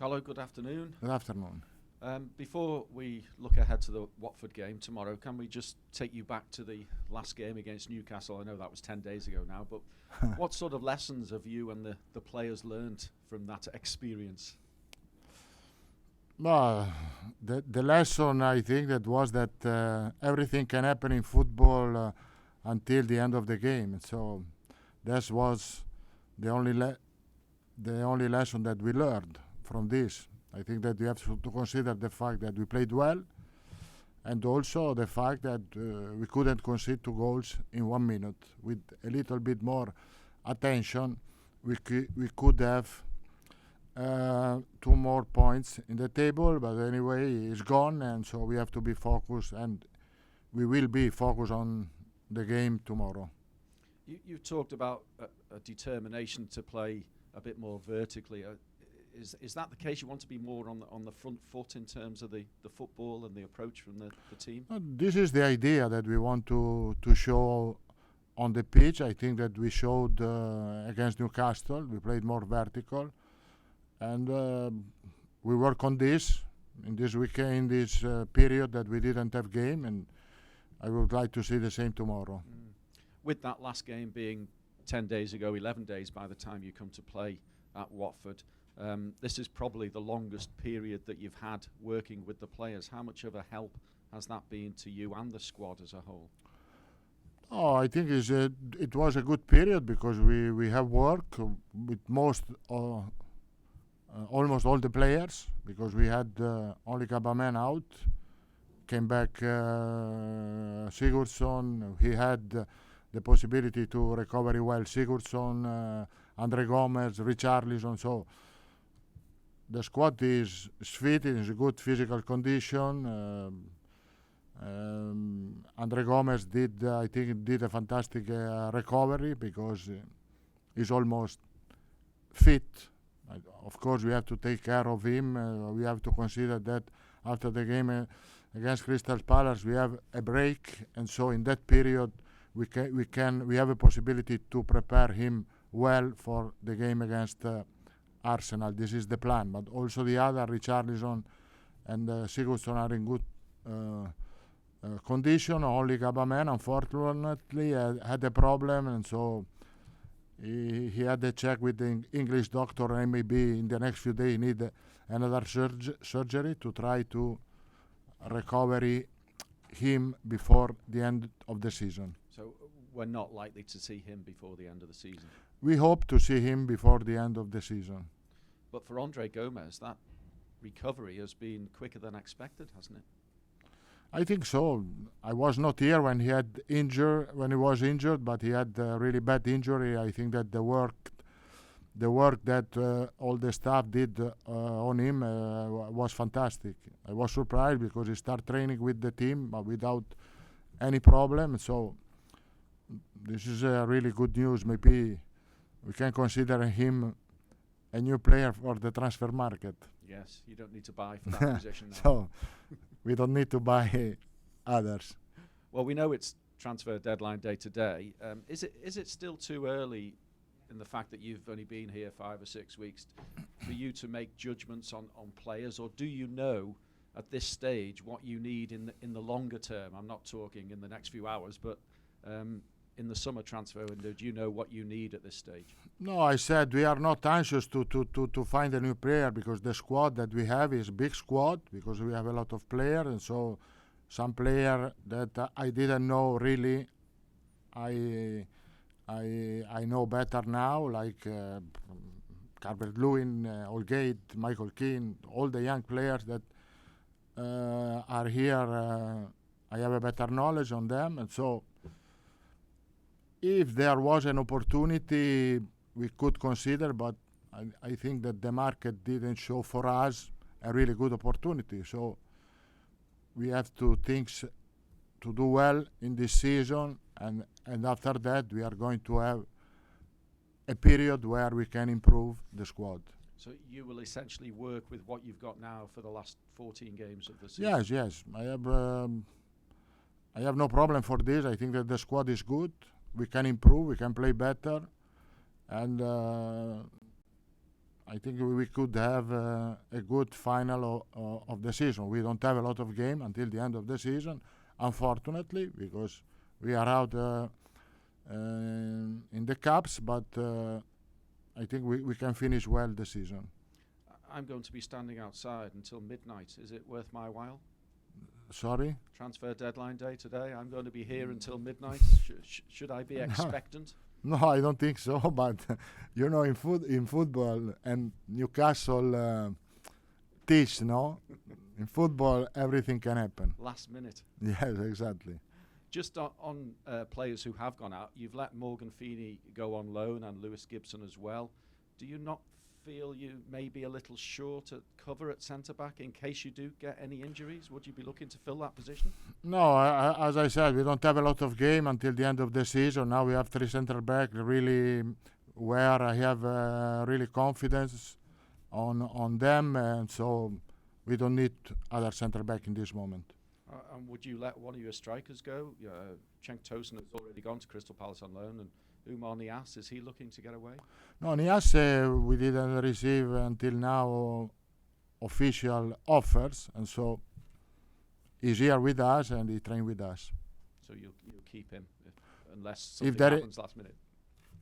Carlo, good afternoon. Good afternoon. Before we look ahead to the Watford game tomorrow, can we just take you back to the last game against Newcastle? I know that was 10 days ago now, but what sort of lessons have you and the players learned from that experience? Well, the lesson I think that was that everything can happen in football until the end of the game. So that was the only lesson that we learned from this. I think that we have to consider the fact that we played well, and also the fact that we couldn't concede 2 goals in 1 minute. With a little bit more attention, we could have 2 more points in the table, but anyway, it's gone, and so we have to be focused, and we will be focused on the game tomorrow. You talked about a determination to play a bit more vertically. Is that the case? You want to be more on the front foot in terms of the football and the approach from the team? This is the idea that we want to show on the pitch. I think that we showed against Newcastle. We played more vertical, and we work on this in this weekend, this period that we didn't have game, and I would like to see the same tomorrow. With that last game being 10 days ago, 11 days by the time you come to play at Watford, this is probably the longest period that you've had working with the players. How much of a help has that been to you and the squad as a whole? Oh, I think it was a good period because we have worked with almost all the players, because we had only Cabaman out. Came back Sigurdsson. He had the possibility to recover well. Sigurdsson, Andre Gomez, Richarlison. So the squad is fit, is in good physical condition. Andre Gomez did a fantastic recovery because he's almost fit. Of course, we have to take care of him. We have to consider that after the game against Crystal Palace, we have a break, and so in that period, we have a possibility to prepare him well for the game against Arsenal. This is the plan. But also the other, Richarlison and Sigurdsson, are in good condition. Only Cabaman, unfortunately, had a problem, and so he had a check with the English doctor, and maybe in the next few days he need another surgery to try to recover him before the end of the season. So we're not likely to see him before the end of the season? We hope to see him before the end of the season. But for Andre Gomez, that recovery has been quicker than expected, hasn't it? I think so. I was not here when he was injured, but he had a really bad injury. I think that the work that all the staff did on him was fantastic. I was surprised because he started training with the team without any problem. So this is really good news. Maybe we can consider him a new player for the transfer market. Yes, you don't need to buy for that position now. So we don't need to buy others. Well, we know it's transfer deadline day today. Is it still too early, in the fact that you've only been here 5 or 6 weeks, for you to make judgments on players, or do you know at this stage what you need in the longer term? I'm not talking in the next few hours, but in the summer transfer window, do you know what you need at this stage? No, I said we are not anxious to find a new player, because the squad that we have is a big squad, because we have a lot of players, and so some player that I didn't know really, I know better now, like Calvert-Lewin, Holgate, Michael Keane, all the young players that are here. I have a better knowledge on them, and so if there was an opportunity, we could consider, but I think that the market didn't show for us a really good opportunity. So we have to do well in this season, and after that we are going to have a period where we can improve the squad. So you will essentially work with what you've got now for the last 14 games of the season? Yes. I have no problem for this. I think that the squad is good. We can improve. We can play better, and I think we could have a good final of the season. We don't have a lot of game until the end of the season, unfortunately, because we are out in the cups, but I think we can finish well the season. I'm going to be standing outside until midnight. Is it worth my while? Sorry? Transfer deadline day today. I'm going to be here until midnight. Should I be expectant? No, I don't think so. But you know, in football and Newcastle teach, no? In football, everything can happen. Last minute. Yes, exactly. Just on players who have gone out, you've let Morgan Feeney go on loan and Lewis Gibson as well. Do you not feel you may be a little short at cover at centre-back in case you do get any injuries? Would you be looking to fill that position? No, as I said, we don't have a lot of game until the end of the season. Now we have 3 centre-back really where I have really confidence on them, and so we don't need other centre-back in this moment. And would you let one of your strikers go? Cenk Tosun has already gone to Crystal Palace on loan, and Umar Niasse, is he looking to get away? No, Niasse, we didn't receive until now official offers, and so he's here with us and he trained with us. So you'll keep him unless something happens last minute?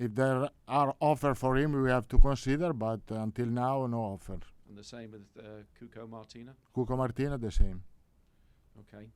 If there are offers for him, we have to consider, but until now, no offer. And the same with Cuco Martina? Cuco Martina, the same. Okay.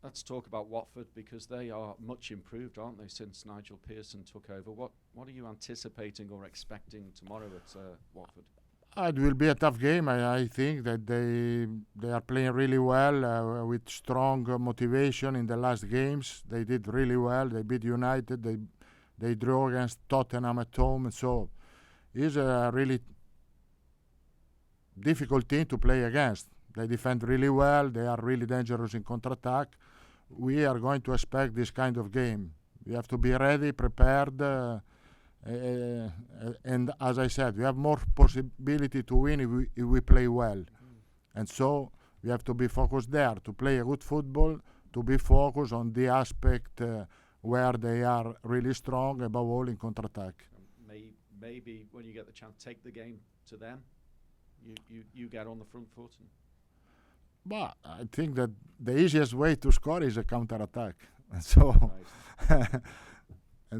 Let's talk about Watford, because they are much improved, aren't they, since Nigel Pearson took over. What are you anticipating or expecting tomorrow at Watford? It will be a tough game. I think that they are playing really well with strong motivation in the last games. They did really well. They beat United. They drew against Tottenham at home. So it's a really difficult team to play against. They defend really well. They are really dangerous in counter-attack. We are going to expect this kind of game. We have to be ready, prepared, and as I said, we have more possibility to win if we play well. And so we have to be focused there, to play a good football, to be focused on the aspect where they are really strong, above all in counter-attack. Maybe when you get the chance, take the game to them. You get on the front foot. But I think that the easiest way to score is a counter-attack. And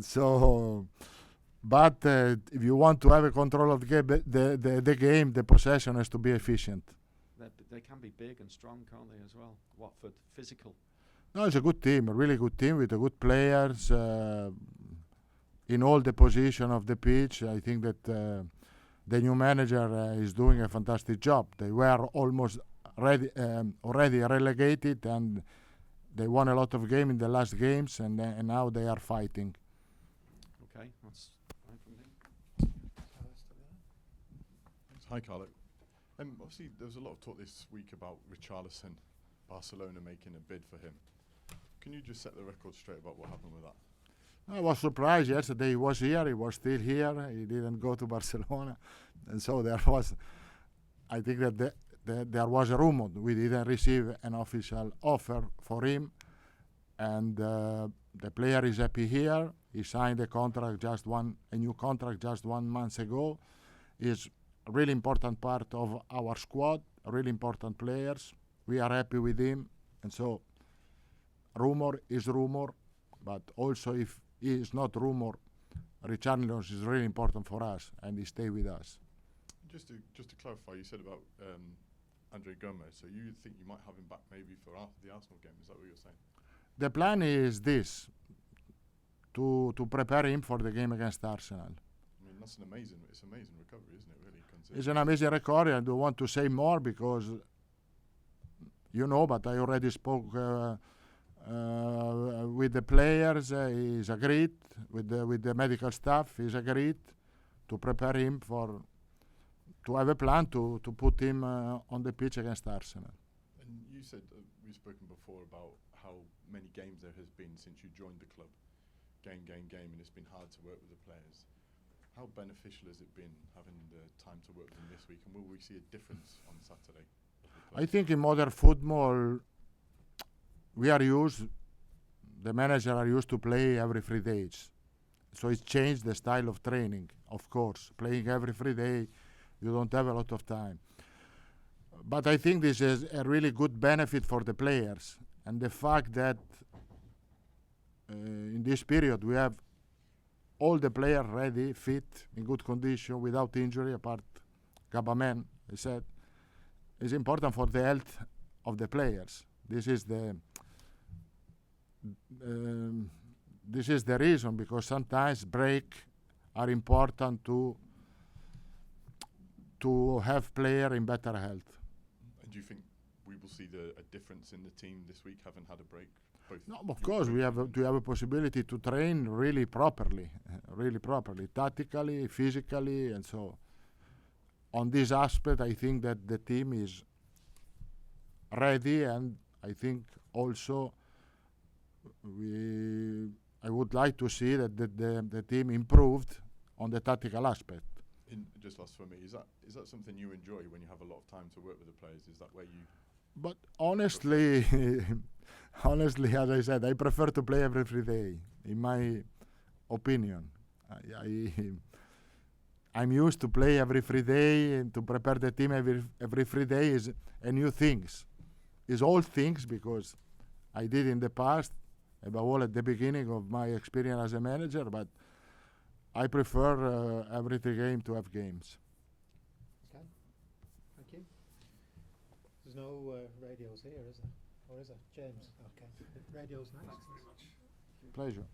so, but if you want to have a control of the game, the possession has to be efficient. They can be big and strong, can't they, as well? Watford, physical. No, it's a good team, a really good team with good players in all the positions of the pitch. I think that the new manager is doing a fantastic job. They were almost already relegated, and they won a lot of games in the last games, and now they are fighting. Okay, that's fine from me. Hi, Carlo. Obviously, there was a lot of talk this week about Richarlison, Barcelona making a bid for him. Can you just set the record straight about what happened with that? I was surprised yesterday. He was here. He was still here. He didn't go to Barcelona, and so there was. I think that there was a rumor. We didn't receive an official offer for him, and the player is happy here. He signed a new contract just 1 month ago. He's a really important part of our squad. Really important players. We are happy with him, and so rumor is rumor, but also if he is not rumor, Richarlison is really important for us, and he stay with us. Just to clarify, you said about Andre Gomez, so you think you might have him back maybe for the Arsenal game? Is that what you're saying? The plan is this, to prepare him for the game against Arsenal. I mean, it's an amazing recovery, isn't it, really? It's an amazing recovery. I don't want to say more because, but I already spoke with the players. He's agreed with the medical staff. He's agreed to prepare him to have a plan to put him on the pitch against Arsenal. And you said, we've spoken before about how many games there has been since you joined the club. Game, and it's been hard to work with the players. How beneficial has it been having the time to work with them this week, and will we see a difference on Saturday? I think in modern football, the manager are used to play every 3 days. so it's changed the style of training. Of course, playing every 3 day, you don't have a lot of time. But I think this is a really good benefit for the players, and the fact that in this period we have all the players ready, fit, in good condition, without injury, apart Gabamen, I said, is important for the health of the players. This is the reason, because sometimes breaks are important to have player in better health. And do you think we will see a difference in the team this week, having had a break? No, of course we have a possibility to train really properly, tactically, physically, and so. On this aspect, I think that the team is ready, and I think also I would like to see that the team improved on the tactical aspect. Just last for me, is that something you enjoy when you have a lot of time to work with the players? Is that where you? But honestly, as I said, I prefer to play every 3 day. In my opinion, I'm used to play every 3 day, and to prepare the team every 3 day is a new things. Is old things, because I did in the past, above all at the beginning of my experience as a manager, but I prefer every 3 game to have games. Okay, thank you. There's no radios here, is there? Or is it? James? Okay. The radio's next. Pleasure.